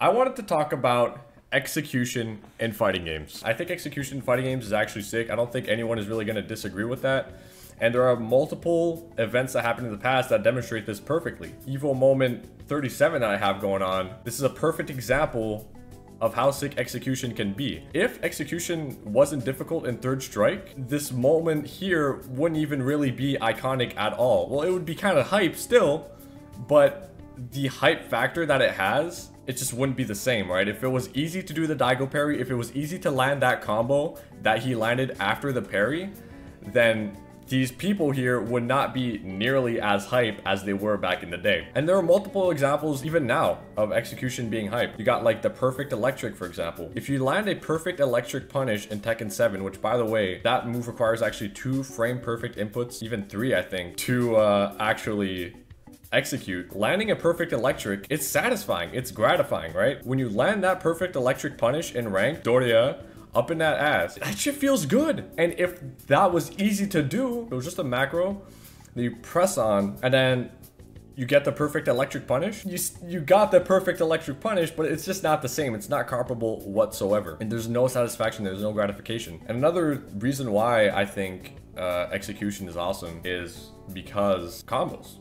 I wanted to talk about execution in fighting games. I think execution in fighting games is actually sick. I don't think anyone is really going to disagree with that. And there are multiple events that happened in the past that demonstrate this perfectly. Evo Moment 37 that I have going on, this is a perfect example of how sick execution can be. If execution wasn't difficult in Third Strike, this moment here wouldn't even really be iconic at all. Well, it would be kind of hype still, but the hype factor that it has, it just wouldn't be the same, right? If it was easy to do the daigo parry, if it was easy to land that combo that he landed after the parry, then these people here would not be nearly as hype as they were back in the day. And there are multiple examples even now of execution being hype. You got like the perfect electric, for example. If you land a perfect electric punish in Tekken 7, which by the way, that move requires actually 2 frame perfect inputs, even 3, I think, to actually execute. Landing a perfect electric, it's satisfying, it's gratifying, right? When you land that perfect electric punish in rank, Doria, up in that ass, that shit feels good. And if that was easy to do, it was just a macro that you press on and then you get the perfect electric punish. You got the perfect electric punish, but it's just not the same. It's not comparable whatsoever. And there's no satisfaction, there's no gratification. And another reason why I think execution is awesome is because combos,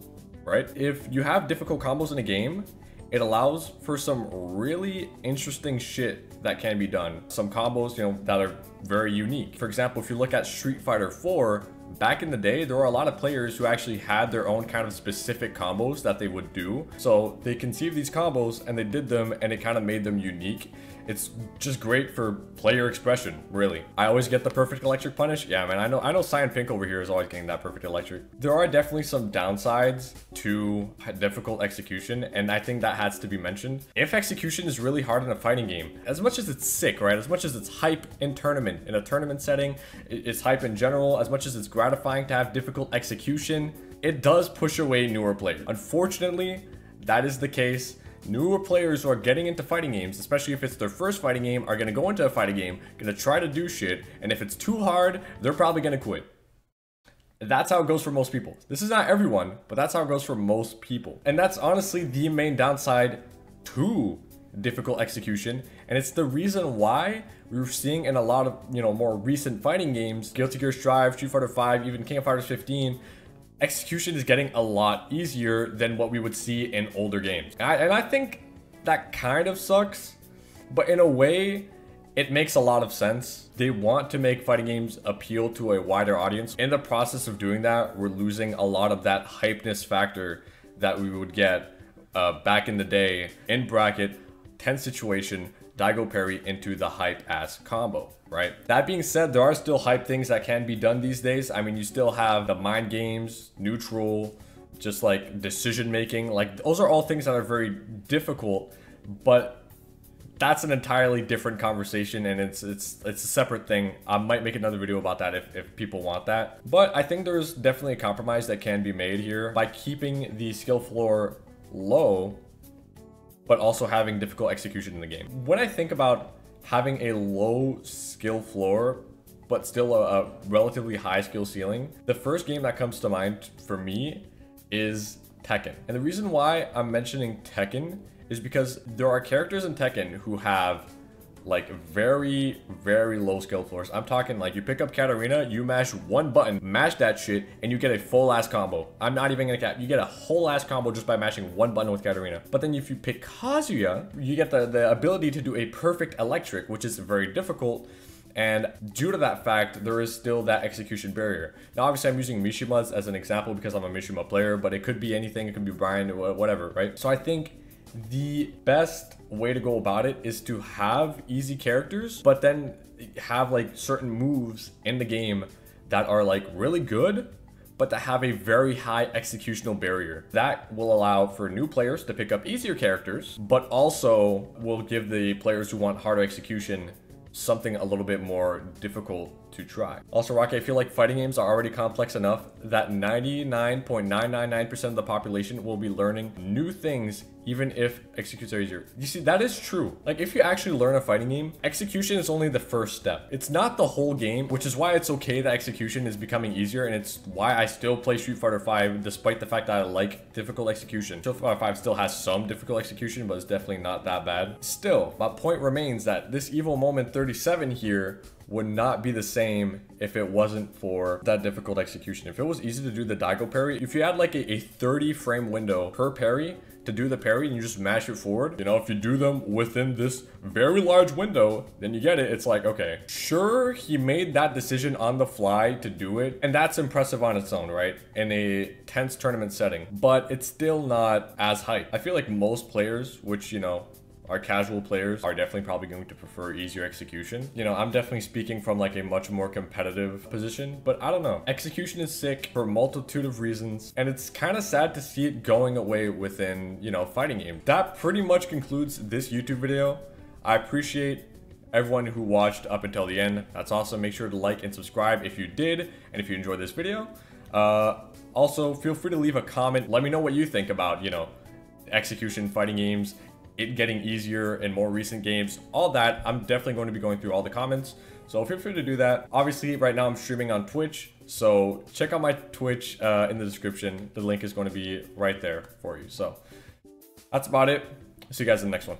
right? If you have difficult combos in a game, it allows for some really interesting shit that can be done. Some combos, you know, that are very unique. For example, if you look at Street Fighter 4, back in the day, there were a lot of players who actually had their own kind of specific combos that they would do. So they conceived these combos and they did them and it kind of made them unique. It's just great for player expression, really. I always get the perfect electric punish. Yeah, man, I know Cyan Pink over here is always getting that perfect electric. There are definitely some downsides to difficult execution, and I think that has to be mentioned. If execution is really hard in a fighting game, as much as it's sick, right? As much as it's hype in a tournament setting, it's hype in general, as much as it's gratifying to have difficult execution, it does push away newer players. Unfortunately, that is the case. Newer players who are getting into fighting games, especially if it's their first fighting game, are going to go into a fighting game, going to try to do shit, and if it's too hard, they're probably going to quit. That's how it goes for most people. This is not everyone, but that's how it goes for most people. And that's honestly the main downside to difficult execution, and it's the reason why we're seeing in a lot of, you know, more recent fighting games, Guilty Gear Strive, Street Fighter 5, even King of Fighters 15, execution is getting a lot easier than what we would see in older games. And I think that kind of sucks, but in a way, it makes a lot of sense. They want to make fighting games appeal to a wider audience. In the process of doing that, we're losing a lot of that hypeness factor that we would get back in the day in bracket, 10 situation, daigo parry into the hype ass combo, right? That being said, there are still hype things that can be done these days. I mean, you still have the mind games, neutral, just like decision making. Like, those are all things that are very difficult, but that's an entirely different conversation, and it's a separate thing. I might make another video about that if people want that. But I think there's definitely a compromise that can be made here by keeping the skill floor low, but also having difficult execution in the game. When I think about having a low skill floor, but still a relatively high skill ceiling, the first game that comes to mind for me is Tekken. And the reason why I'm mentioning Tekken is because there are characters in Tekken who have like very, very low skill floors. I'm talking like you pick up Katarina, you mash one button, mash that shit, and you get a full ass combo. I'm not even gonna cap. You get a whole ass combo just by mashing one button with Katarina. But then if you pick Kazuya, you get the ability to do a perfect electric, which is very difficult. And due to that fact, there is still that execution barrier. Now, obviously, I'm using Mishima's as an example because I'm a Mishima player, but it could be anything. It could be Brian, whatever, right? So I think the best way to go about it is to have easy characters, but then have like certain moves in the game that are like really good, but that have a very high executional barrier. That will allow for new players to pick up easier characters, but also will give the players who want harder execution something a little bit more difficult to try. Also, Rocky, I feel like fighting games are already complex enough that 99.999% of the population will be learning new things even if executions are easier. You see, that is true. Like, if you actually learn a fighting game, execution is only the first step. It's not the whole game, which is why it's okay that execution is becoming easier, and it's why I still play Street Fighter 5 despite the fact that I like difficult execution. Street Fighter 5 still has some difficult execution, but it's definitely not that bad. Still, my point remains that this Evil Moment 37 here would not be the same if it wasn't for that difficult execution. If it was easy to do the daigo parry, if you had like a 30 frame window per parry to do the parry and you just mash it forward, you know, if you do them within this very large window, then you get it. It's like, okay, sure, he made that decision on the fly to do it, and that's impressive on its own, right? In a tense tournament setting, but it's still not as hype. I feel like most players, which, you know, our casual players, are definitely probably going to prefer easier execution. You know, I'm definitely speaking from like a much more competitive position, but I don't know. Execution is sick for a multitude of reasons, and it's kind of sad to see it going away within, you know, fighting game. That pretty much concludes this YouTube video. I appreciate everyone who watched up until the end. That's awesome. Make sure to like and subscribe if you did, and if you enjoyed this video. Also, feel free to leave a comment. Let me know what you think about, you know, execution, fighting games, it getting easier in more recent games, all that. I'm definitely going to be going through all the comments, so feel free to do that. Obviously, right now I'm streaming on Twitch, so check out my Twitch in the description. The link is going to be right there for you. So that's about it. See you guys in the next one.